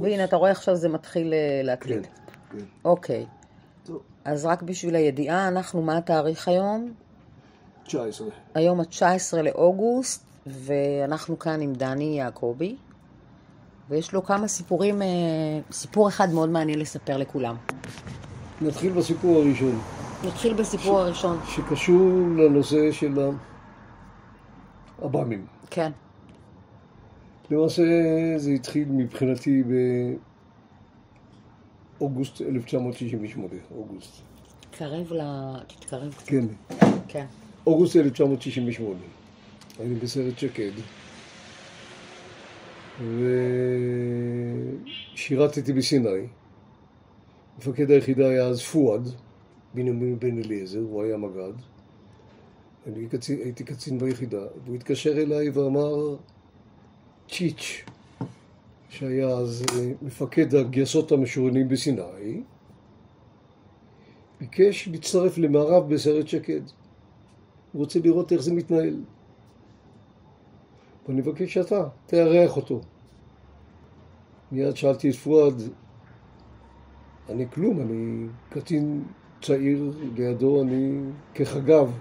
והנה, אתה רואה עכשיו זה מתחיל להקליט. כן. אוקיי. טוב. אז רק בשביל הידיעה, אנחנו, מה התאריך היום? 19. היום ה-19 לאוגוסט, ואנחנו כאן עם דני יעקובי, ויש לו כמה סיפורים, סיפור אחד מאוד מעניין לספר לכולם. נתחיל בסיפור הראשון. נתחיל בסיפור הראשון. שקשור לנושא של הבאמים. כן. למעשה זה התחיל מבחינתי באוגוסט 1968, אוגוסט. תתקרב. כן. כן. אוגוסט 1968. היינו בסרט שקד. ושירתתי בסיני. מפקד היחידה היה אז פואד, בנימין בן אליעזר, הוא היה מג"ד. הייתי קצין ביחידה, והוא התקשר אליי ואמר, צ'יץ', שהיה אז מפקד הגייסות המשוריינים בסיני, ביקש להצטרף למערב בסרט שקד. הוא רוצה לראות איך זה מתנהל. ואני מבקש שאתה תארח אותו. מיד שאלתי את פואד, אני כלום, אני קצין צעיר לידו, אני כחגב.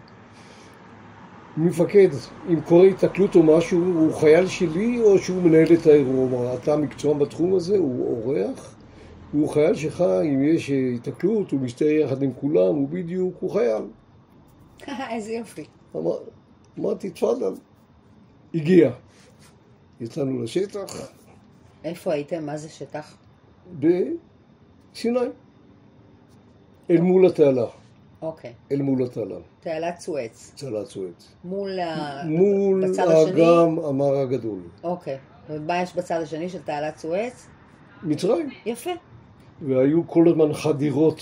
מפקד, אם קורה התקלות או משהו, הוא חייל שלי או שהוא מנהל את האירוע? אתה מקצוע בתחום הזה, הוא אורח, הוא חייל שלך, אם יש התקלות, הוא מסתער יחד עם כולם, הוא בדיוק, הוא חייל. איזה יופי. אמרתי, תפאדל. הגיע. יצאנו לשטח. איפה הייתם? מה זה שטח? בסיני. אל מול התעלה. אוקיי. אל מול התעלה. תעלת סואץ. תעלת סואץ. מול בצד השני? האגם המר הגדול. אוקיי. ומה יש בצד השני של תעלת סואץ? מצרים. יפה. והיו כל הזמן חדירות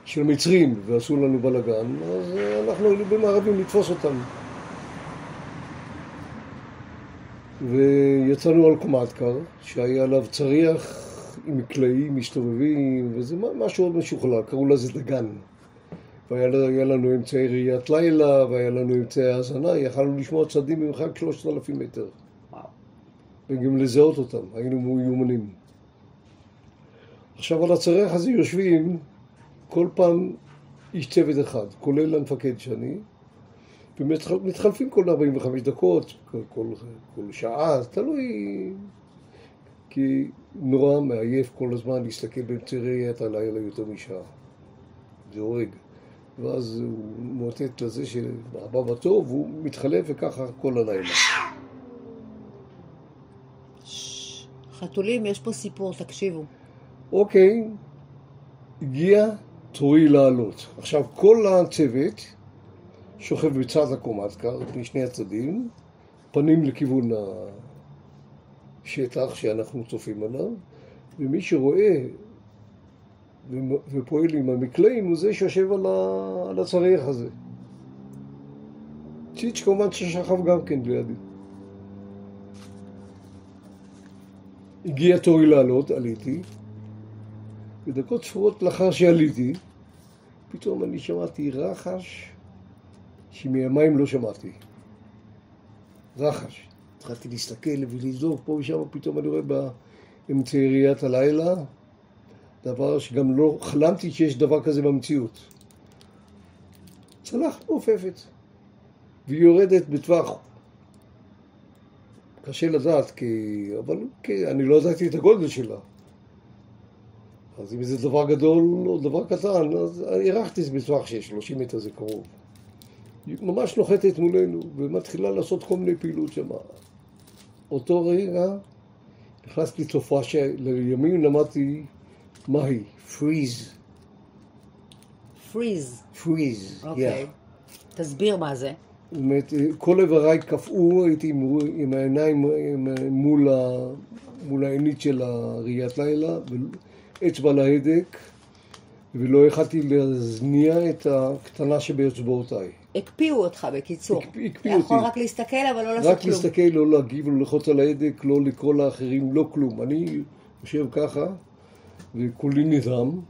של מצרים, ועשו לנו בלגן, אז אנחנו היינו במערבים לתפוס אותם. ויצאנו על קומטקר, שהיה עליו צריח עם מקלעים מסתובבים, וזה משהו עוד משוכלל, קראו לזה דגן. והיה לנו אמצעי ראיית לילה, והיה לנו אמצעי האזנה, יכלנו לשמוע צדים במרחק 3,000 מטר. וגם לזהות אותם, היינו מיומנים. עכשיו על הצריח הזה יושבים כל פעם איש צוות אחד, כולל המפקד שאני, ומתחלפים כל 45 דקות, כל שעה, תלוי, כי נורא מעייף כל הזמן להסתכל באמצעי ראיית הלילה יותר משעה. זה הורג. ואז הוא מוטט לזה שהבא בתור, והוא מתחלף וככה כל הלילה. חתולים, יש פה סיפור, תקשיבו. אוקיי, הגיע תורי לעלות. עכשיו, כל הצוות שוכב בצד הקומטקר, משני הצדדים, פנים לכיוון השטח שאנחנו צופים עליו, ומי שרואה ופועל עם המקלעים הוא זה שיושב על הצריח הזה. צ'יץ' כמובן ששכב גם כן לידי. הגיע תורי לעלות, עליתי, ודקות ספורות לאחר שעליתי, פתאום אני שמעתי רחש שמימיים לא שמעתי. רחש. התחלתי להסתכל ולזדוק פה ושם, פתאום אני רואה באמצעי ראיית הלילה, דבר שגם לא חלמתי שיש דבר כזה במציאות. צלחת מעופפת, והיא יורדת בטווח. קשה לדעת, אבל אני לא ידעתי את הגודל שלה. אז אם זה דבר גדול או דבר קטן, אז הערכתי זה בטווח של 30 מטר, זה קרוב. היא ממש נוחתת מולנו, ומתחילה לעשות כל מיני פעילות שם. אותו רגע נכנסתי לתופעה שלימים למדתי מהי, פריז. פריז? פריז, אוקיי. תסביר מה זה. זאת אומרת, כל איבריי קפאו, הייתי עם העיניים מול העינית של ראיית לילה, אצבע להדק, ולא יכלתי להזניע את הקטנה שבאצבעותיי. הקפיאו אותך בקיצור. הקפיאו אותי. יכול רק להסתכל אבל לא לעשות כלום. רק להסתכל, לא להגיב, לא ללחוץ על ההדק, לא לקרוא לאחרים, לא כלום. אני יושב ככה, וכולי נדהם.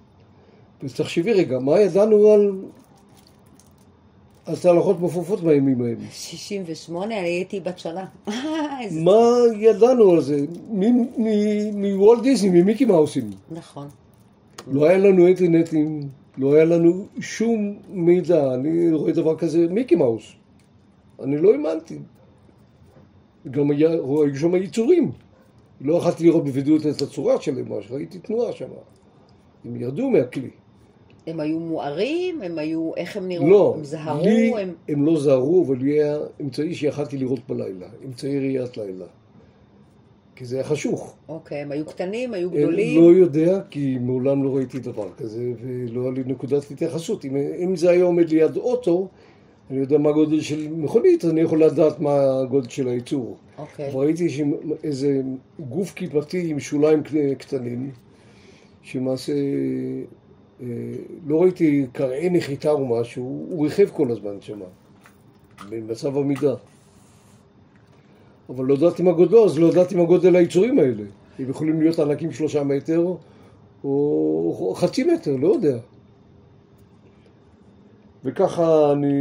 ותחשבי רגע, מה ידענו אז ההלכות מפופות בימים האלה. 68, אני הייתי בת שנה. מה ידענו על זה? מוולט דיסני, ממיקי מאוסים. נכון. לא היה לנו אינטרנטים, לא היה לנו שום מידע. אני רואה דבר כזה, מיקי מאוס. אני לא האמנתי. גם היו שם יצורים. לא יכולתי לראות בוודאות את הצורה שלהם, ראיתי תנועה שם. הם ירדו מהכלי. הם היו מוארים? הם היו, איך הם נראו? לא, הם זהרו? לי הם לא זהרו, אבל לי היה אמצעי שיכלתי לראות בלילה. אמצעי ראיית לילה. כי זה היה חשוך. אוקיי, הם היו קטנים, היו גדולים? לא יודע, כי מעולם לא ראיתי דבר כזה, ולא היה לי נקודת התייחסות. אם זה היה עומד ליד אוטו, אני יודע מה הגודל של מכונית, אני יכול לדעת מה הגודל של הייצור. אוקיי. וראיתי איזה גוף כיפתי עם שוליים קטנים, שמעשה, לא ראיתי קרעי נחיתה או משהו, הוא ריחב כל הזמן שם, במצב עמידה. אבל לא ידעתי מה גודלו, אז לא ידעתי מה גודל היצורים האלה. הם יכולים להיות ענקים 3 מטר, או 0.5 מטר, לא יודע. וככה אני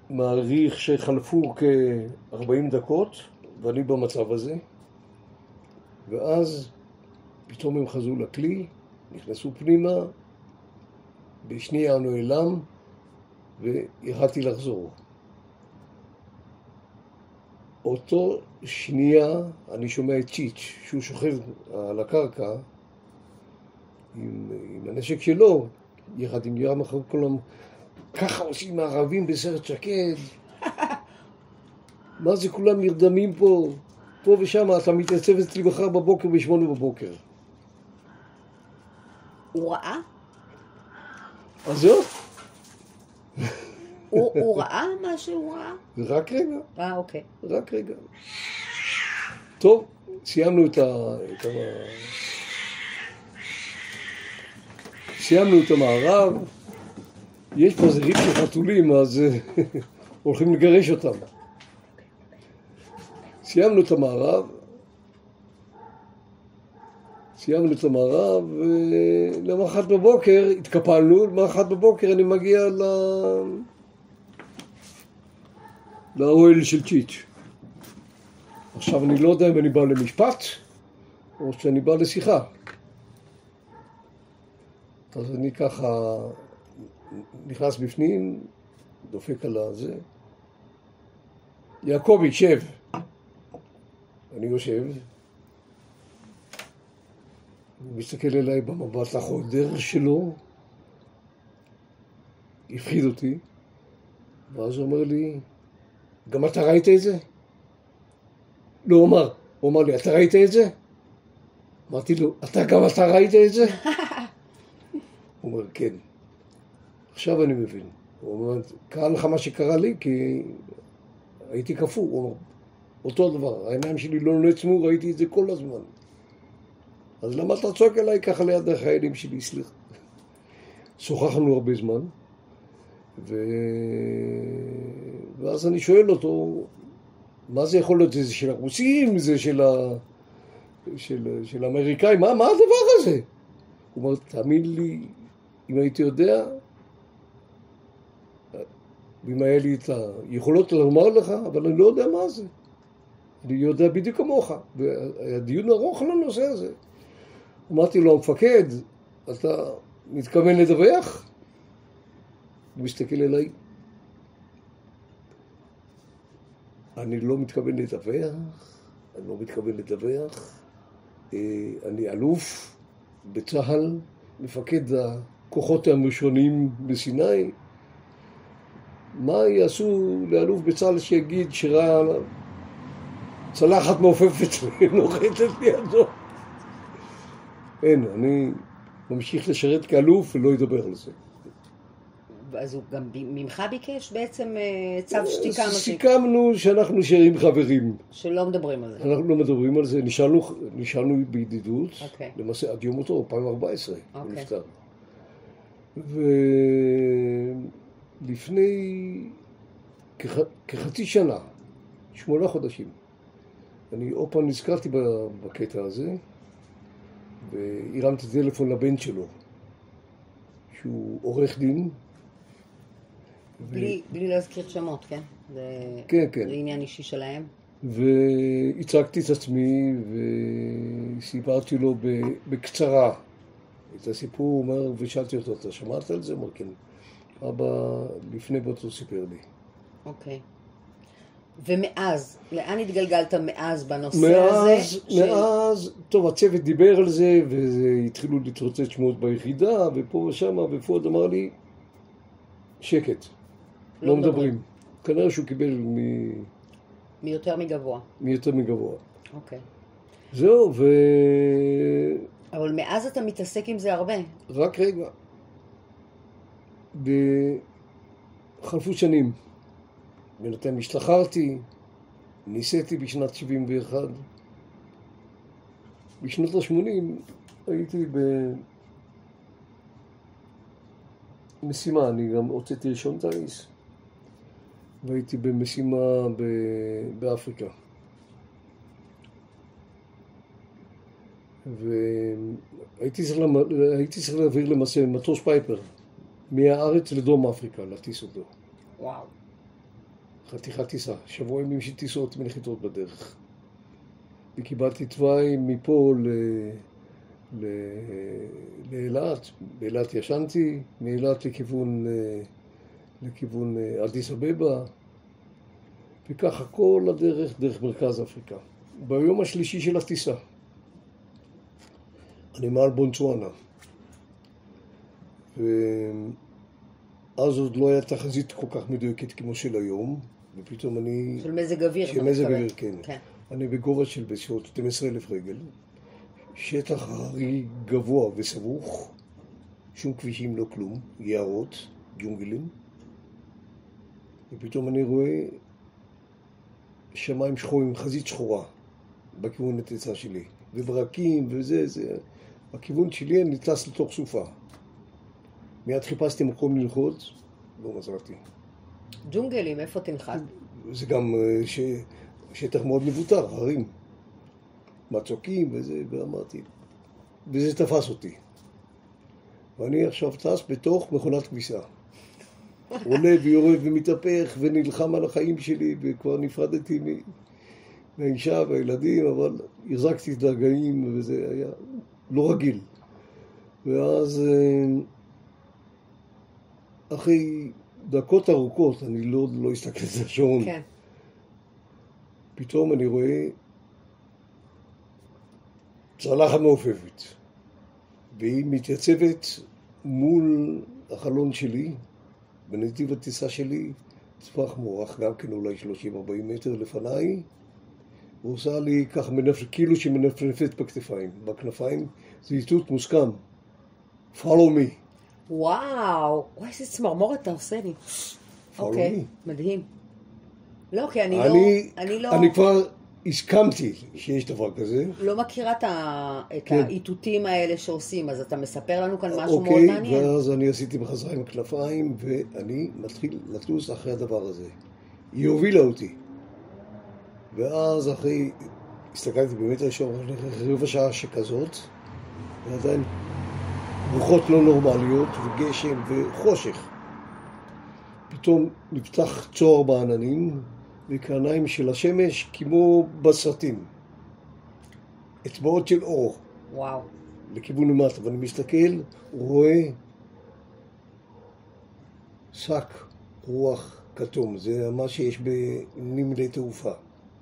מעריך שחלפו כ-40 דקות, ואני במצב הזה. ואז פתאום הם חזרו לכלי, נכנסו פנימה, בשנייה נעלם, ויכלתי לחזור. אותו שנייה אני שומע את צ'יץ', שהוא שוכב על הקרקע עם הנשק שלו, יחד עם ירם אחר כולם. ככה עושים הערבים בסרט שקד. מה זה כולם נרדמים פה? פה ושם, אתה מתייצב אצלי מחר בבוקר ב8 בבוקר. הוא ראה? אז זהו? הוא ראה מה שהוא ראה? רק רגע. אוקיי. רק רגע. טוב, סיימנו את המערב. יש פה זריק של חתולים, אז הולכים לגרש אותם. סיימנו את המערב, ולמחרת בבוקר התקפלנו, למחרת בבוקר אני מגיע לאוהל של צ'יץ'. עכשיו אני לא יודע אם אני בא למשפט, או שאני בא לשיחה. אז אני ככה נכנס בפנים, דופק על הזה. יעקבי, שב. אני יושב. הוא מסתכל אליי במבט החודר שלו. הפחיד אותי. ואז הוא אומר לי, גם אתה ראית את זה? לא, הוא אמר לי, אתה ראית את זה? אמרתי לו, גם אתה ראית את זה? הוא אומר, כן. עכשיו אני מבין. הוא אומר, קרה לך מה שקרה לי, כי הייתי קפוא. הוא אומר, אותו דבר, העיניים שלי לא נעצמו, ראיתי את זה כל הזמן. אז למה אתה צועק אליי ככה ליד החיילים שלי? סליחה. שוחחנו הרבה זמן, ואז אני שואל אותו, מה זה יכול להיות? זה של הרוסים? זה של האמריקאים? מה הדבר הזה? הוא אומר, תאמין לי, אם הייתי יודע, ואם היה לי את היכולות לומר לך, אבל אני לא יודע מה זה. אני יודע בדיוק כמוך, והיה דיון ארוך על הנושא הזה. אמרתי לו, המפקד, אתה מתכוון לדווח? הוא מסתכל אליי. אני לא מתכוון לדווח. אני אלוף בצה"ל, מפקד הכוחות הראשונים בסיני. מה יעשו לאלוף בצה"ל שיגיד שראה צלחת מעופפת ונוחתת לידו? אין, אני ממשיך לשרת כאלוף ולא ידבר על זה. אז הוא גם ממך ביקש בעצם צו שתיקה? סיכמנו שאנחנו נשארים חברים. שלא מדברים על זה. אנחנו לא מדברים על זה, נשארנו בידידות, למעשה עד יום אותו, 2014, הוא נפטר. ולפני כחצי שנה, 8 חודשים, אני עוד פעם נזכרתי בקטע הזה, והרמתי טלפון לבן שלו, שהוא עורך דין, בלי להזכיר שמות, כן? כן, כן. זה עניין אישי שלהם. והצגתי את עצמי וסיפרתי לו בקצרה את הסיפור, הוא אומר, ושאלתי אותו, אתה שמעת על זה? אמר, כן. אבא לפני בוטו סיפר לי. אוקיי. ומאז, לאן התגלגלת מאז בנושא הזה? מאז, טוב, הצוות דיבר על זה, והתחילו להתרוצץ שמות ביחידה, ופה ושם, ופוד אמר לי, שקט, לא מדברים. כנראה שהוא קיבל מיותר מגבוה. מיותר מגבוה. אוקיי. זהו, אבל מאז אתה מתעסק עם זה הרבה. רק רגע. חלפו שנים. בינתיים השתחררתי, ניסיתי בשנת 71. בשנות ה-80 הייתי במשימה, אני גם הוצאתי ראשון טייס, והייתי במשימה באפריקה. והייתי צריך להעביר למעשה מטוס פייפר מהארץ לדרום אפריקה, להטיס אותו. וואו. חתיכת טיסה, שבוע ימים שטיסו אותי מנחיתות בדרך. וקיבלתי תוואי מפה לאילת, באילת ישנתי, מאילת לכיוון אדיס אבבה, וככה כל הדרך דרך מרכז אפריקה. ביום השלישי של הטיסה, אני מעל בונצואנה, ואז עוד לא היה תחזית כל כך מדויקת כמו של היום, ופתאום אני... של מזג אוויר. של מזג אוויר, כן. אני בגובה של בסביבות 12,000 רגל, שטח הררי גבוה וסבוך, שום כבישים לא כלום, יערות, ג'ונגלים, ופתאום אני רואה שמיים שחורים, חזית שחורה, בכיוון הטיסה שלי, וברקים וזה, בכיוון שלי אני טס לתוך סופה. מיד חיפשתי מקום ללחוץ, לא מצאתי. ג'ונגלים, איפה תנחת? זה גם שטח מאוד מבוטר, הרים, מצוקים וזה, ואמרתי, וזה תפס אותי. ואני עכשיו טס בתוך מכונת כביסה. עולה ויורד ומתהפך ונלחם על החיים שלי, וכבר נפרדתי מהאישה והילדים, אבל החזקתי את הרגעים וזה היה לא רגיל. ואז אחרי דקות ארוכות, אני לא הסתכלתי על השעון. כן. פתאום אני רואה צלחת מעופפת, והיא מתייצבת מול החלון שלי, בנתיב הטיסה שלי, טווח מוערך גם כן אולי 30-40 מטר לפניי, ועושה לי כך כאילו שמנפנפת בכנפיים, זה איתות מוסכם, follow me. וואו, איזה צמרמורת אתה עושה לי. אוקיי, מדהים. לא, כי אני לא... אני כבר הסכמתי שיש דבר כזה. לא מכירה את האיתותים האלה שעושים, אז אתה מספר לנו כאן משהו מאוד מעניין. אוקיי, ואז אני עשיתי בחזרה עם הכנפיים, ואני מתחיל לטוס אחרי הדבר הזה. היא הובילה אותי. ואז אחרי, הסתכלתי באמת רבע שעה שכזאת, ועדיין רוחות לא נורמליות, וגשם וחושך. פתאום נפתח צוהר בעננים, וקרניים של השמש כמו בסרטים. אצבעות של אור. וואו. לכיוון למטה, ואני מסתכל, רואה שק רוח כתום. זה מה שיש בנמלי תעופה.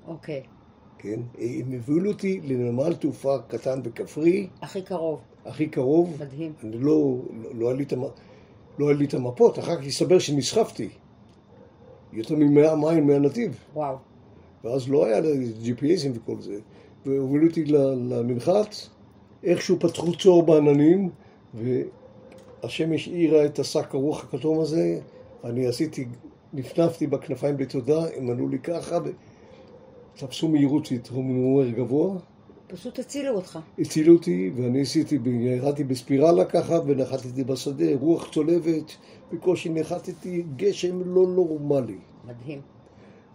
אוקיי. כן? הם הביאו אותי לנמל תעופה קטן וכפרי. הכי קרוב. הכי קרוב. מדהים. אני לא היה לי את המפות, אחר כך הסתבר שנסחפתי. יותר מ100 מייל מהנתיב. וואו. ואז לא היה GPSים וכל זה. והובילו אותי למנחת, איכשהו פתחו צור בעננים, והשמש העירה את השק הרוח הכתום הזה, אני נפנפתי בכנפיים בתודה, הם עלו לי ככה, ותפסו מהירות להתרוממר גבוה. פשוט הצילו אותך. הצילו אותי, ואני ירדתי בספירלה ככה, ונחתתי בשדה, רוח צולבת, בקושי נחתתי, גשם לא נורמלי. מדהים.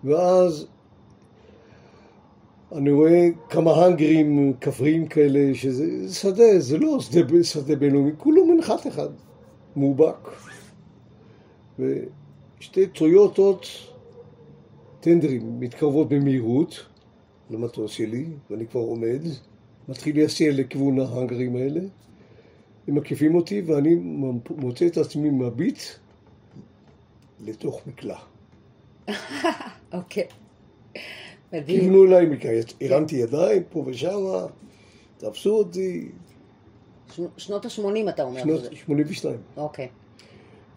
ואז אני רואה כמה האנגרים כפריים כאלה, שזה שדה, זה לא שדה בינלאומי, כולו מנחת אחד, מאובק. שתי טויוטות טנדרים מתקרבות במהירות למטוס שלי, ואני כבר עומד, מתחיל להסיע לכיוון ההנגרים האלה, הם מקיפים אותי ואני מוצא את עצמי מביט לתוך מקלע. אוקיי. מדהים. כיוונו אליי, הרמתי ידיים פה ושם, תפסו אותי. שנות ה-80 אתה אומר. שנות 82. אוקיי.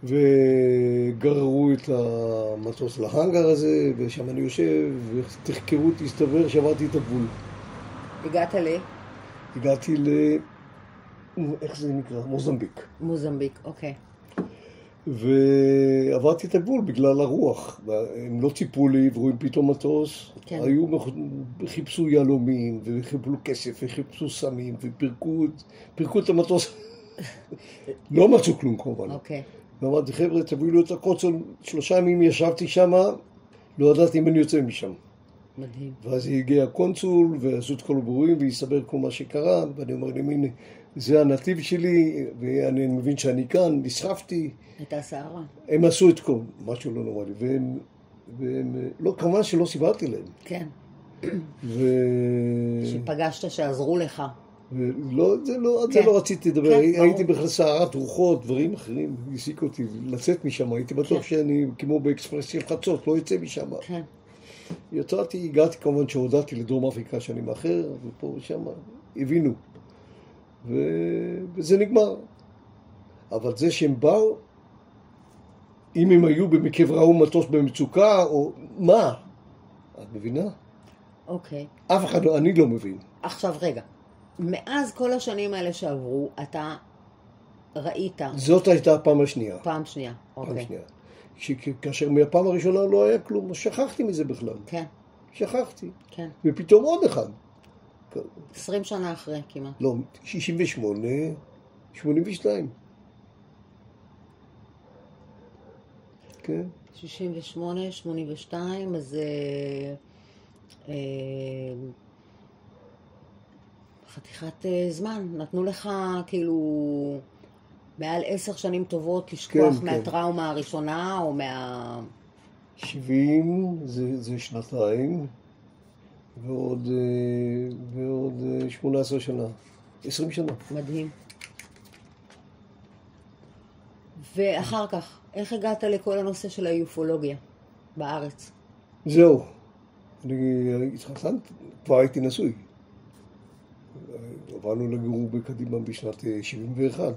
וגררו את המטוס להנגר הזה, ושם אני יושב, ותחקרו, תסתבר שעברתי את הגבול. הגעת ל? הגעתי איך זה נקרא? מוזמביק. מוזמביק, אוקיי. ועברתי את הגבול בגלל הרוח. הם לא ציפו לי, ורואים פתאום מטוס. כן. חיפשו יהלומים, וחיפשו כסף, וחיפשו סמים, פירקו את המטוס. לא מצאו כלום כמובן. אוקיי. ואמרתי, חבר'ה, תביאו לי את הקוצון. 3 ימים ישבתי שם, לא ידעתי אם אני יוצא משם. מדהים. ואז הגיע הקונסול, ועשו את כל הבירורים, והסתבר כל מה שקרה, ואני אומר להם, הנה, זה הנתיב שלי, ואני מבין שאני כאן, נסחפתי. הייתה סערה. הם עשו את כל, משהו לא נורמלי, והם לא, כמובן שלא סיברתי להם. כן. שפגשת שעזרו לך. ולא, זה לא רציתי לדבר, הייתי בכלל סערת רוחות, דברים אחרים, הסיקו אותי לצאת משם, הייתי בטוח שאני כמו באקספרס של חצות, לא יצא משם. כן. יצאתי, הגעתי כמובן שהודעתי לדרום אפריקה שאני מאחר, ופה ושם, הבינו. וזה נגמר. אבל זה שהם באו, אם הם היו במקרה ראו מטוס במצוקה, או מה? את מבינה? אוקיי. אף אחד לא, אני לא מבין. עכשיו רגע, מאז כל השנים האלה שעברו, אתה ראית... זאת הייתה הפעם השנייה. פעם שנייה, אוקיי. פעם שנייה. כאשר מהפעם הראשונה לא היה כלום, שכחתי מזה בכלל. כן. שכחתי. כן. ופתאום עוד אחד. 20 שנה אחרי כמעט. לא, 68, 82. כן. 68, 82, אז חתיכת זמן. נתנו לך כאילו מעל 10 שנים טובות לשכוח מהטראומה הראשונה או 70 זה שנתיים, ועוד 18 שנה, 20 שנה. מדהים. ואחר כך, איך הגעת לכל הנושא של היופולוגיה בארץ? זהו, אני התחתנתי, כבר הייתי נשוי. עברנו לגור בקדימה בשנת 71.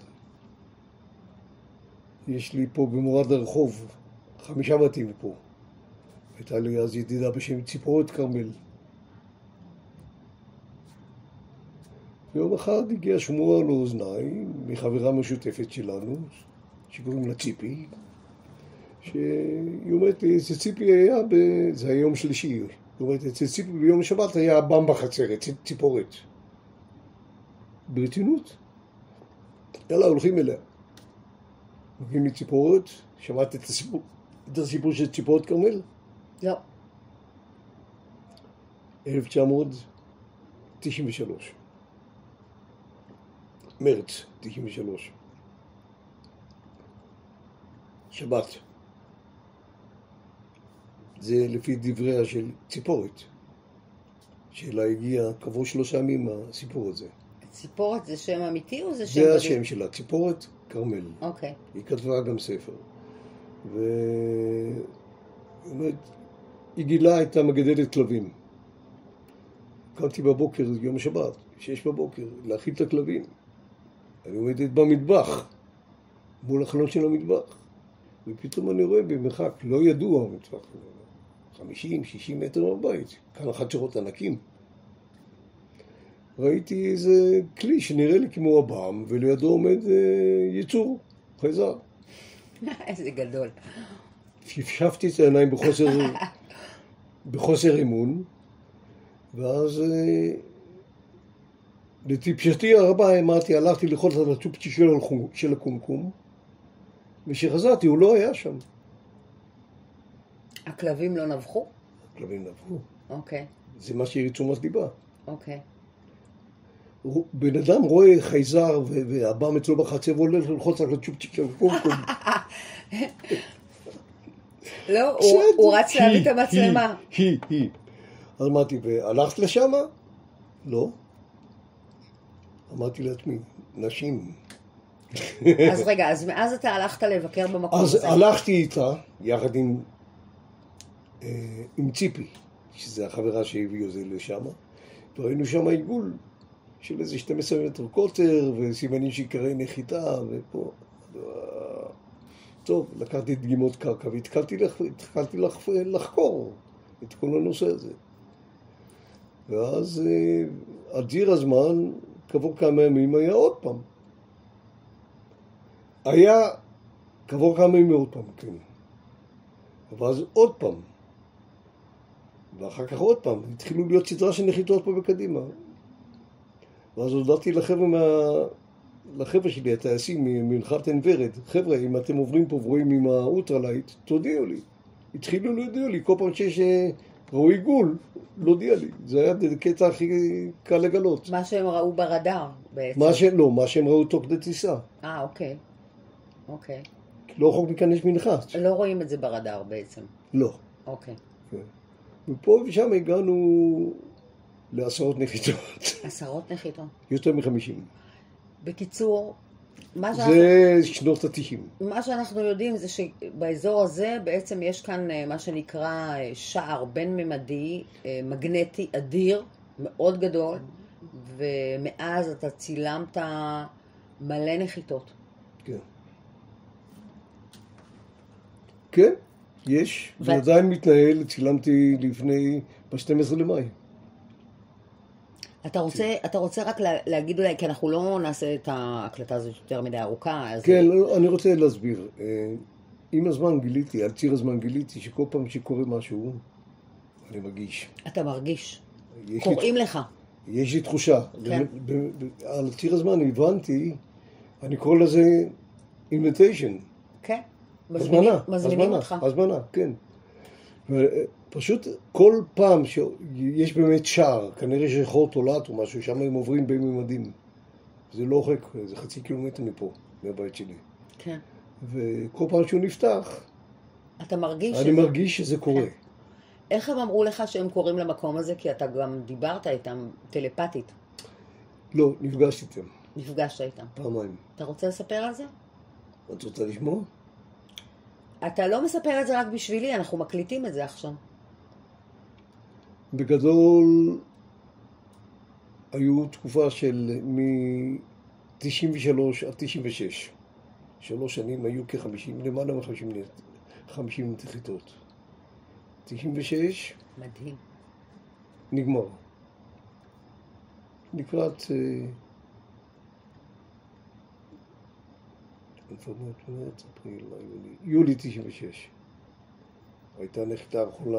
יש לי פה במורד הרחוב 5 בתים פה. הייתה לי אז ידידה בשם ציפורת כרמל. ויום אחד הגיעה שמועה לאוזניי מחברה משותפת שלנו, שקוראים לה ציפי, שהיא אומרת לי, אצל ציפי היה, זה היה יום שלישי, היא אומרת, אצל ציפי ביום שבת היה בם בחצרת, ציפורת. ברצינות. יאללה, הולכים אליה. הולכים לציפורת, שמעת את הסיפור של ציפורת כרמל? לא. 1993. מרץ 93. שבת. זה לפי דבריה של ציפורת, שאלה הגיעה כעבור 3 ימים הסיפור הזה. ציפורת זה שם אמיתי או זה שם... זה השם שלה, ציפורת כרמל. אוקיי. היא כתבה גם ספר. היא גילה הייתה מגדלת כלבים. קמתי בבוקר, יום שבת, 6 בבוקר, להאכיל את הכלבים. אני עומדת במטבח, מול החלון של המטבח. ופתאום אני רואה במרחק לא ידוע, 50-60 מטר מהבית, כאן חצרות ענקים. ראיתי איזה כלי שנראה לי כמו הבם, ולידו עומד יצור, חייזר. איזה גדול. שפשפתי את העיניים בחוסר אמון, ואז לטיפשתי הרבה אמרתי, הלכתי ללחוץ על הצ'ופצ'י של הקומקום, וכשחזרתי הוא לא היה שם. הכלבים לא נבחו? הכלבים נבחו. אוקיי. זה מה שהריץ תשומת ליבה. אוקיי. בן אדם רואה חייזר והבם אצלו בחצר והולך ללחוץ על הצ'ופצ'י של הקומקום. לא, הוא רץ להביא את המצלמה. היא. אז אמרתי, והלכת לשם? לא. אמרתי לעצמי, נשים. אז רגע, אז מאז אתה הלכת לבקר במקום הזה. אז הלכתי איתה, יחד עם ציפי, שזו החברה שהביאו זה לשם, וראינו שם עיגול של איזה 12 מטר קוטר, וסימנים שעיקרי נחיתה, ופה. טוב, לקחתי דגימות קרקע, והתחלתי לחקור את כל הנושא הזה. ואז על ציר הזמן, כעבור כמה ימים, היה עוד פעם. כעבור כמה ימים עוד פעם, כן. ואז עוד פעם. ואחר כך עוד פעם. התחילו להיות סדרה של נחיתות פה בקדימה. ואז הודעתי לחבר'ה שלי, הטייסים ממנחת עין ורד, חבר'ה, אם אתם עוברים פה ורואים עם האולטרלייט, תודיעו לי. התחילו להודיעו לי, כל פעם שיש ראו עיגול, להודיע לי. זה היה קטע הכי קל לגלות. מה שהם ראו ברדאר בעצם. מה שהם ראו תוך כדי טיסה. אוקיי. אוקיי. לא רחוק מכאן יש מנחת. לא רואים את זה ברדאר בעצם. לא. אוקיי. כן. ופה ושם הגענו לעשרות נחיתות. עשרות נחיתות? יותר מ-50. בקיצור, זה שנות ה-90. מה שאנחנו יודעים זה שבאזור הזה בעצם יש כאן מה שנקרא שער בין-ממדי, מגנטי אדיר, מאוד גדול, ומאז אתה צילמת מלא נחיתות. כן. כן, יש. זה עדיין מתנהל, צילמתי לפני, ב-12 למאי. אתה רוצה רק להגיד אולי, כי אנחנו לא נעשה את ההקלטה הזאת יותר מדי ארוכה. כן, אני רוצה להסביר. עם הזמן גיליתי, על ציר הזמן גיליתי, שכל פעם שקורה משהו, אני מרגיש. אתה מרגיש. קוראים לך. יש לי תחושה. כן. על ציר הזמן הבנתי, אני קורא לזה invitation. כן. מזמינים אותך. הזמנה, כן. פשוט כל פעם שיש באמת שער, כנראה שחור תולעת או משהו, שם הם עוברים בין ממדים. זה לא רחק, זה חצי קילומטר מפה, מהבית שלי. כן. וכל פעם שהוא נפתח, אתה מרגיש אני מרגיש שזה קורה. כן. איך הם אמרו לך שהם קוראים למקום הזה? כי אתה גם דיברת איתם טלפתית. לא, נפגשתי איתם. נפגשת איתם. פעמיים. אתה רוצה לספר על זה? את רוצה לשמוע? אתה לא מספר את זה רק בשבילי, אנחנו מקליטים את זה עכשיו. בגדול, היו תקופה של מ-93 עד 96. 3 שנים היו למעלה מ-50 נחיתות. 96. מדהים. נגמר. לקראת... יולי 96. הייתה נחיתה האחרונה,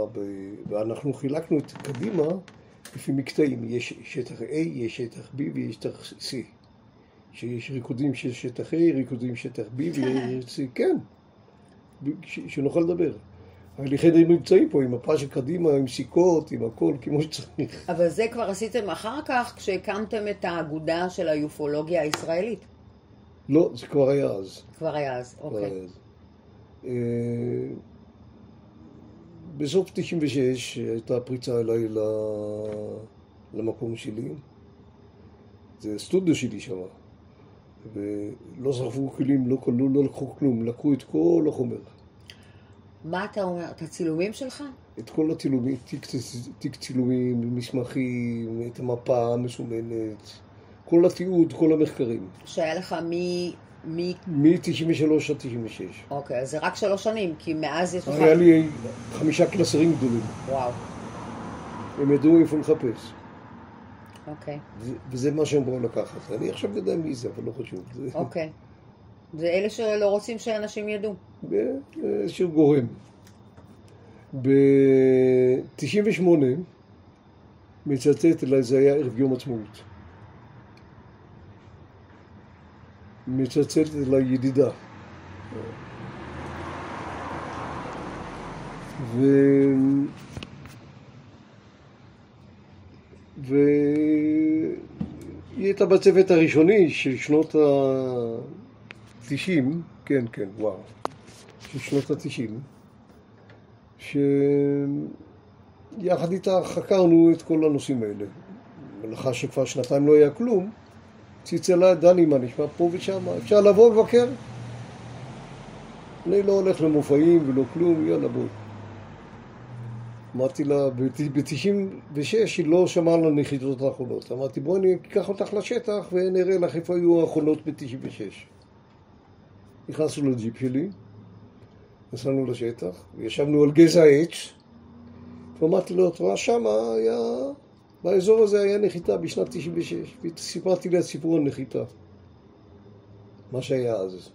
ואנחנו חילקנו את קדימה לפי מקטעים. יש שטח A, יש שטח B ויש שטח C. שיש ריקודים של שטח A, ריקודים שטח B ויש C. כן, שנוכל לדבר. היה לי חדר מבצעים פה עם מפה של קדימה, עם סיכות, עם הכל, כמו שצריך. אבל זה כבר עשיתם אחר כך, כשהקמתם את האגודה של היופולוגיה הישראלית. לא, זה כבר היה אז. כבר היה אז, אוקיי. בסוף 96 הייתה פריצה אליי למקום שלי. זה סטודיו שלי שם. ולא שרפו כלים, לא כלו, לא לקחו כלום, לקחו את כל החומר. מה אתה אומר? את הצילומים שלך? את כל הצילומים, תיק צילומים, מסמכים, את המפה המסומנת. כל התיעוד, כל המחקרים. שהיה לך מ-93 עד 96. אוקיי, אז זה רק 3 שנים, כי מאז יש לך... היה לי 5 קלסרים גדולים. וואו. הם ידעו איפה לחפש. אוקיי. וזה מה שהם בואו לקחת. אני עכשיו יודע מי זה, אבל לא חשוב. אוקיי. זה אלה שלא רוצים שאנשים ידעו. איזשהו גורם. ב-98 מצטט אליי, זה היה ערב יום עצמאות. מצלצלת אליי ידידה. והיא הייתה בצוות הראשוני של שנות ה-90, כן, וואו, של שנות ה-90, שיחד איתה חקרנו את כל הנושאים האלה. ולאחר שכבר שנתיים לא היה כלום, צלצלה דני, מה נשמע פה ושם, אפשר לבוא ולבקר? אני לא הולך למופעים ולא כלום, יאללה בואי. אמרתי לה, ב-96 היא לא שמעה על הנחיתות האחרונות. אמרתי, בואי אני אקח אותך לשטח ונראה לך איפה היו האחרונות ב-96. נכנסנו לג'יפ שלי, נסענו לשטח, וישבנו על גזע עץ, ואמרתי לו, תראה, שם היה, באזור הזה היה נחיתה בשנת 96, וסיפרתי לה סיפור על נחיתה. מה שהיה אז.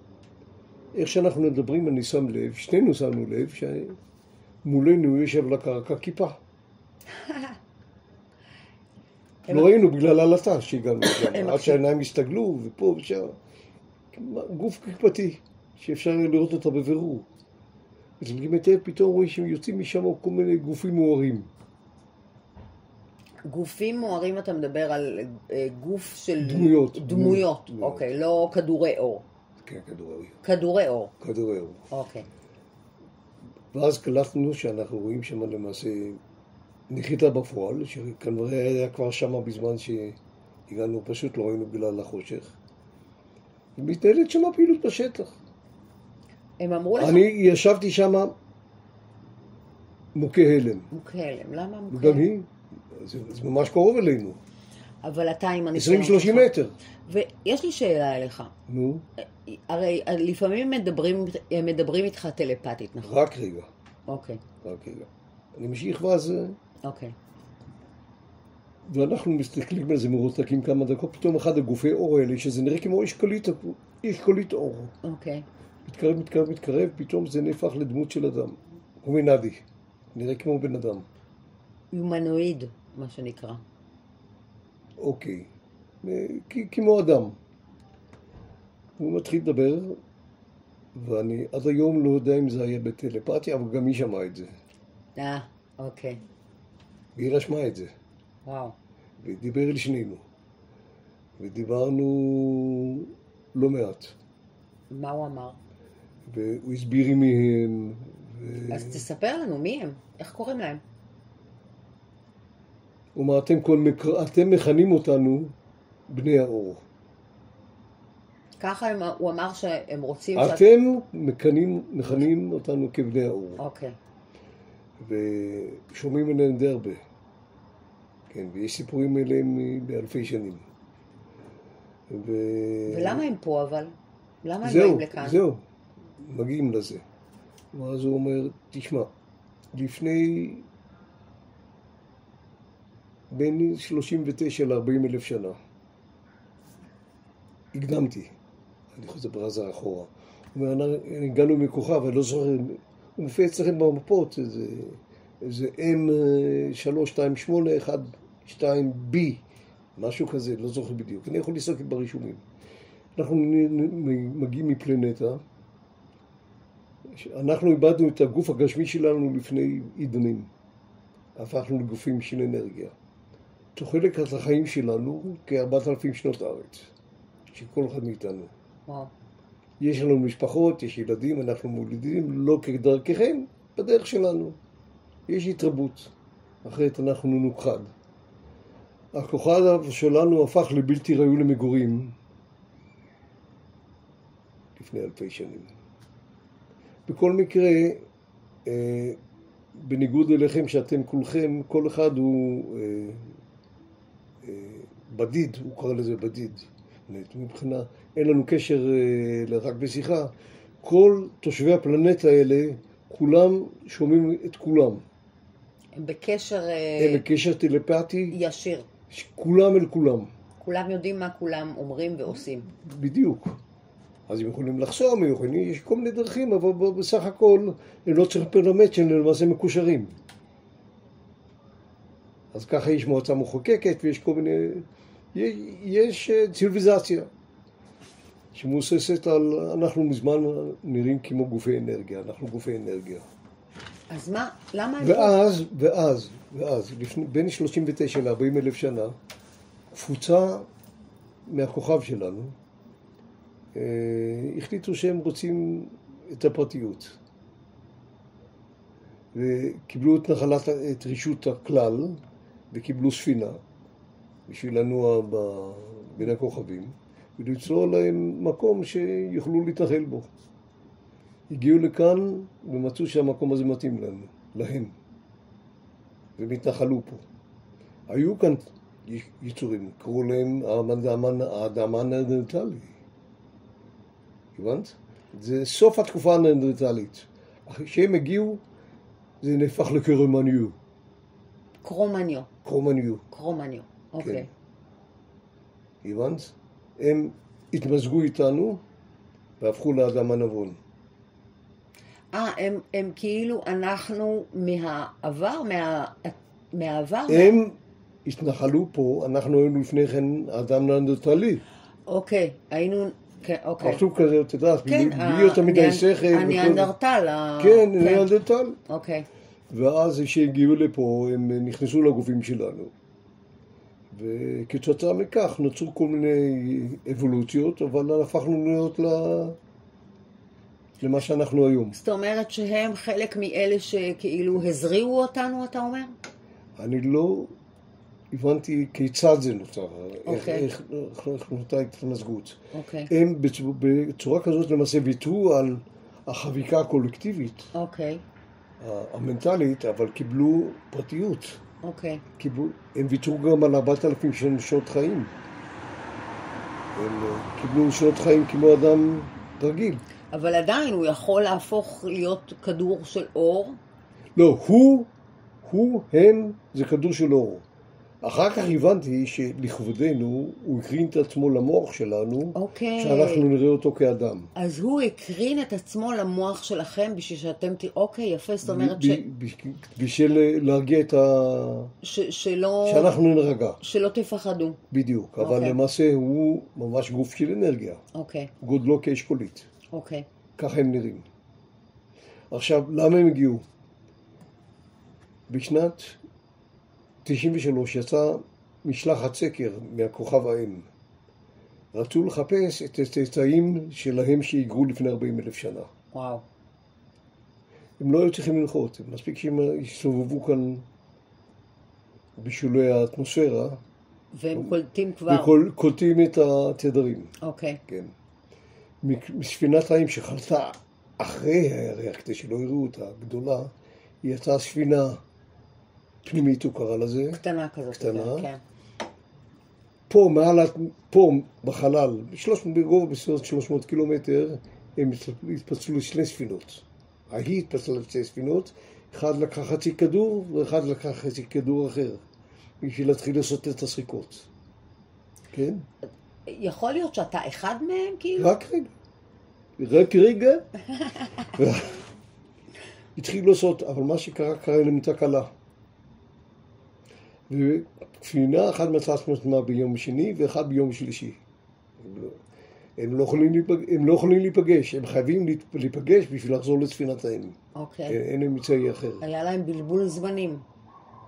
איך שאנחנו מדברים, אני שם לב, שנינו שמנו לב, שמולנו ישב לקרקע כיפה. לא ראינו בגלל הלטה שהגענו שם, עד שהעיניים הסתגלו, ופה ושם. גוף כיפתי, שאפשר לראות אותה בבירור. וזלגים היטב, פתאום רואים שהם יוצאים משם כל מיני גופים מוארים. גופים מוארים, אתה מדבר על גוף של... דמויות. אוקיי, לא כדורי אור. כן, כדורי אור. כדורי אור. כדורי אור. אוקיי. ואז קלטנו שאנחנו רואים שם למעשה נחיתה בפועל, שכנראה היה כבר שם בזמן שהגענו, פשוט לא ראינו בגלל החושך. ומתנהלת שם פעילות בשטח. הם אמרו לך... אני ישבתי שם מוכה הלם. מוכה הלם, למה מוכה? וגם היא, זה ממש קרוב אלינו. אבל אתה עם הניסיון... 20-30 מטר. ויש לי שאלה אליך. נו? הרי לפעמים מדברים איתך טלפתית, נכון? רק רגע. אוקיי. רק רגע. אני ממשיך ואז... אוקיי. ואנחנו מסתכלים על זה מרותקים כמה דקות, פתאום אחד הגופי אור האלה, שזה נראה כמו איש קולית אור. אוקיי. מתקרב, פתאום זה נהפך לדמות של אדם. הומינדי. נראה כמו בן אדם. יומנואיד, מה שנקרא. אוקיי. כמו אדם. הוא מתחיל לדבר, ואני עד היום לא יודע אם זה היה בטלפתיה, אבל גם היא שמעה את זה. אוקיי. והיא רשמה את זה. וואו. ודיבר אל שנינו. ודיברנו לא מעט. מה הוא אמר? והוא הסביר מי הם. אז תספר לנו מי הם, איך קוראים להם? הוא אמר, אתם מכנים אותנו בני האור. ככה הוא אמר שהם רוצים... אתם מכנים אותנו כבני האור. אוקיי. ושומעים עליהם די הרבה. כן, ויש סיפורים עליהם באלפי שנים. ולמה הם פה אבל? למה הם באים לכאן? זהו, מגיעים לזה. ואז הוא אומר, תשמע, לפני בין 39 ל-40 אלף שנה, הקדמתי, אני חוזר ברזר אחורה. הוא אומר, הגענו מכוכב, אני לא זוכר, הוא מופיע אצלכם במפות, איזה M3281-2B, משהו כזה, לא זוכר בדיוק. אני יכול לסתכל ברישומים. אנחנו מגיעים מפלנטה, אנחנו איבדנו את הגוף הגשמי שלנו לפני עידנים. הפכנו לגופים של אנרגיה. תוחלת החיים שלנו כ-4,000 שנות ארץ, שכל אחד מאיתנו. וואו. יש לנו משפחות, יש ילדים, אנחנו מולידים, לא כדרככם, בדרך שלנו. יש התרבות, אחרת אנחנו נוכחד. הכוכב שלנו הפך לבלתי ראוי למגורים לפני אלפי שנים. בכל מקרה, בניגוד אליכם שאתם כולכם, כל אחד הוא בדיד, הוא קרא לזה בדיד. מבחינה, אין לנו קשר רק בשיחה. כל תושבי הפלנטה האלה, כולם שומעים את כולם. הם בקשר... הם בקשר טלפתי. ישיר. כולם אל כולם. כולם יודעים מה כולם אומרים ועושים. בדיוק. אז הם יכולים לחסום, יש כל מיני דרכים, אבל בסך הכל הם לא צריכים פרלמנט שהם למעשה מקושרים. אז ככה יש מועצה מחוקקת ויש כל מיני... יש ציוויליזציה שמבוססת על... אנחנו מזמן נראים כמו גופי אנרגיה, אנחנו גופי אנרגיה. אז מה? למה... ואז, בין 39 ל-40 אלף שנה, קבוצה מהכוכב שלנו, החליטו שהם רוצים את הפרטיות. וקיבלו את רשות הכלל, וקיבלו ספינה, בשביל לנוע בין הכוכבים, וליצור להם מקום שיוכלו להתנחל בו. הגיעו לכאן ומצאו שהמקום הזה מתאים להם, ומתנחלו פה. היו כאן יצורים, קראו להם האדם הנאנדרטלי. הבנת? זה סוף התקופה הנאנדרטלית. אחרי שהם הגיעו, זה נהפך לקרומניו. קרומניו. קרומניו. קרומניו, אוקיי. כן. הבנת? הם התמזגו איתנו והפכו לאדם הנבון. הם כאילו אנחנו מהעבר? הם התנחלו פה, אנחנו היינו לפני כן אדם נאנדרטלי. אוקיי, היינו... כן, אוקיי. משהו כזה, אתה יודע, בלי יותר מדי שכל. הניאנדרטל. כן, ניאנדרטל. אוקיי. ואז כשהגיעו לפה, הם נכנסו לגופים שלנו. וכתוצאה מכך נוצרו כל מיני אבולוציות, אבל הפכנו להיות למה שאנחנו היום. זאת אומרת שהם חלק מאלה שכאילו הזריעו אותנו, אתה אומר? אני לא הבנתי כיצד זה נוצר, איך נוצרה התמזגות. הם בצורה כזאת למעשה ויתרו על החביקה הקולקטיבית, המנטלית, אבל קיבלו פרטיות. הם ויתרו גם על 4,000 שנות חיים. הם קיבלו שנות חיים כמו אדם רגיל. אבל עדיין הוא יכול להפוך להיות כדור של אור? לא, הם זה כדור של אור. אחר כך הבנתי שלכבודנו הוא הקרין את עצמו למוח שלנו, שאנחנו נראה אותו כאדם. אז הוא הקרין את עצמו למוח שלכם בשביל שאתם יפה, זאת אומרת בשביל להרגיע את שאנחנו נרגע. שלא תפחדו. בדיוק, אבל למעשה הוא ממש גוף של אנרגיה. גודלו כאשכולית. ככה הם נראים. עכשיו, למה הם הגיעו? בשנת 93 יצא משלחת סקר מהכוכב האם. רצו לחפש את הצאצאים שלהם שהיגרו לפני 40,000 שנה. וואו. הם לא היו צריכים לנחות, מספיק שהם יסובבו כאן בשולי האטמוספירה. והם קולטים כבר. וקולטים את התדרים. כן. מספינת האם שחלתה אחרי הירח, כדי שלא יראו אותה, גדולה, היא יצאה ספינה פנימית, הוא קרא לזה. קטנה כזאת. קטנה. כן. פה בחלל, בגובה בסביבות 300 קילומטר, הם התפצלו לשני ספינות. ההיא התפצלה לשתי ספינות, אחד לקח חצי כדור ואחד לקח חצי כדור אחר, בשביל להתחיל לעשות את הסריקות. כן? יכול להיות שאתה אחד מהם, כאילו? רק רגע. התחיל לעשות, אבל מה שקרה להם תקלה. וספינה אחת מצאה עצמה ביום שני ואחד ביום שלישי. הם לא יכולים להיפגש, הם חייבים להיפגש בשביל לחזור לספינתהם. אין להם מצאי אחר. היה להם בלבול זמנים.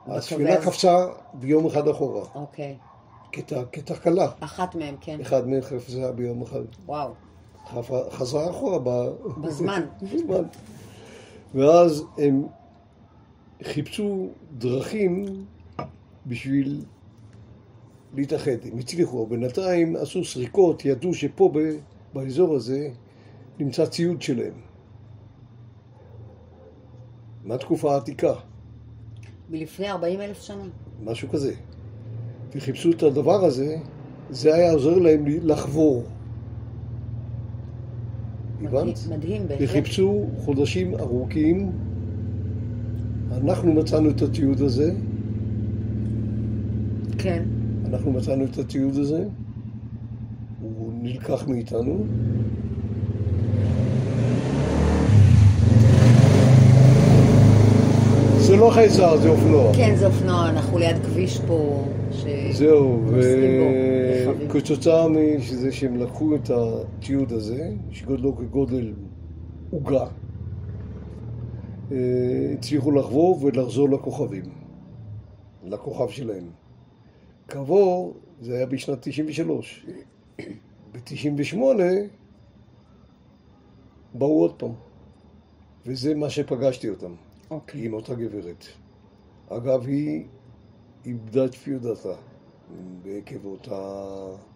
הספינה קפצה ביום אחד אחורה. כתקלה. אחת מהם, כן. אחד מהם חפצה ביום אחד. וואו. חזרה אחורה בזמן. ואז הם חיפשו דרכים בשביל להתאחד. הם הצליחו, בינתיים עשו סריקות, ידעו שפה באזור הזה נמצא ציוד שלהם. מהתקופה העתיקה. מלפני 40,000 שנה. משהו כזה. וחיפשו את הדבר הזה, זה היה עוזר להם לחבור. מדהים בהחלט. וחיפשו חודשים ארוכים. אנחנו מצאנו את הציוד הזה. כן. אנחנו מצאנו את הציוד הזה. הוא נלקח מאיתנו. זה לא חייזר, זה אופנוע. כן, זה אופנוע, אנחנו ליד כביש פה. זהו, וכתוצאה מזה שהם לקחו את הציוד הזה, שגודלו כגודל עוגה, הצליחו לחבור ולחזור לכוכבים, לכוכב שלהם. כעבור, זה היה בשנת 93. ב-98 באו עוד פעם, וזה מה שפגשתי אותם. אוקיי. עם אותה גברת. אגב, היא איבדה את פיודתה בעקב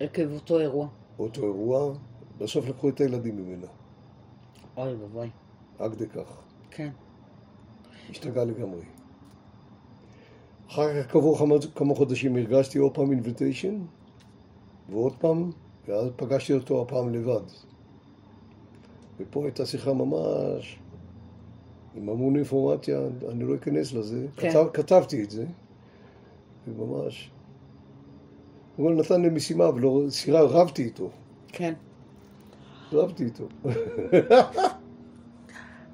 עקב אותו אירוע. אותו אירוע. בסוף לקחו את הילדים ממנה. אוי בבוי. עד כדי כך. כן. השתגעה לגמרי. אחר כך כעבור כמה חודשים הרגשתי עוד פעם invitation, ועוד פעם, ואז פגשתי אותו הפעם לבד. ופה הייתה שיחה ממש עם המון אינפורמציה, אני לא אכנס לזה. כן. כתבתי את זה, וממש. הוא נתן לי משימה, ולא סירה, רבתי איתו. כן. רבתי איתו.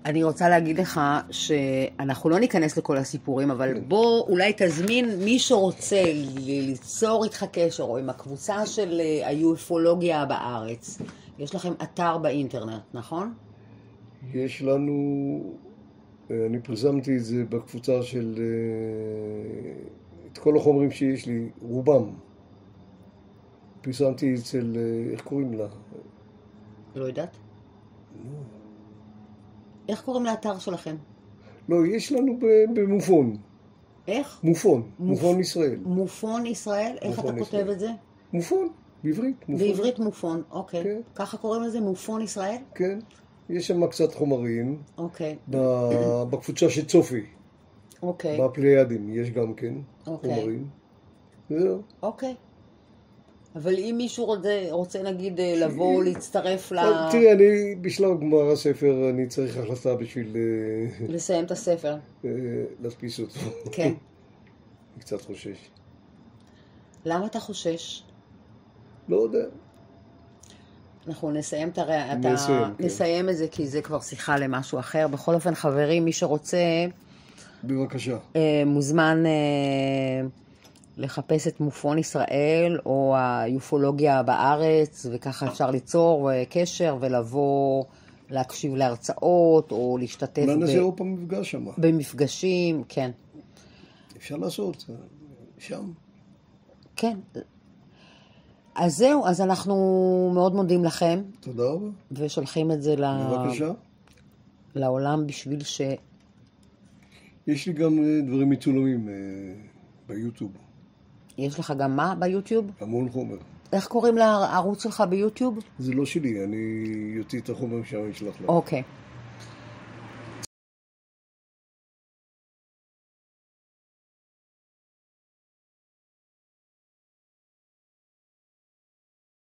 אני רוצה להגיד לך שאנחנו לא ניכנס לכל הסיפורים, אבל בוא אולי תזמין מי שרוצה ליצור איתך קשר, או עם הקבוצה של היופולוגיה בארץ. יש לכם אתר באינטרנט, נכון? יש לנו, אני פרסמתי את זה בקבוצה של, את כל החומרים שיש לי, רובם. פרסמתי אצל, איך קוראים לה? לא יודעת? איך קוראים לאתר שלכם? לא, יש לנו במופון. איך? מופון, מופון ישראל. מופון ישראל? איך אתה כותב את זה? מופון, בעברית. מופון. בעברית מופון, אוקיי. כן. ככה קוראים לזה? מופון ישראל? כן. יש שם קצת חומרים. אוקיי. בקבוצה של צופי. אוקיי. בפלייאדים יש גם כן חומרים. זהו. אוקיי. אבל אם מישהו רוצה נגיד לבוא, להצטרף תראי, אני בשלב גמר הספר, אני צריך החלטה בשביל לסיים את הספר. להדפיס אותו. כן. אני קצת חושש. למה אתה חושש? לא יודע. אנחנו נסיים נסיים את זה, כי זה כבר שיחה למשהו אחר. בכל אופן, חברים, מי שרוצה, בבקשה. מוזמן לחפש את מופון ישראל או היופולוגיה בארץ, וככה אפשר ליצור קשר ולבוא להקשיב להרצאות או להשתתף אולי נעשה עוד פעם מפגש שם. במפגשים, כן. אפשר לעשות, שם. כן. אז זהו, אז אנחנו מאוד מודים לכם. תודה רבה. ושולחים את זה בבקשה. לעולם בשביל יש לי גם דברים מצולמים ביוטיוב. יש לך גם מה ביוטיוב? המון חומר. איך קוראים לערוץ שלך ביוטיוב? זה לא שלי, אני יוציא את החומר שם, אני אשלח לך. אוקיי.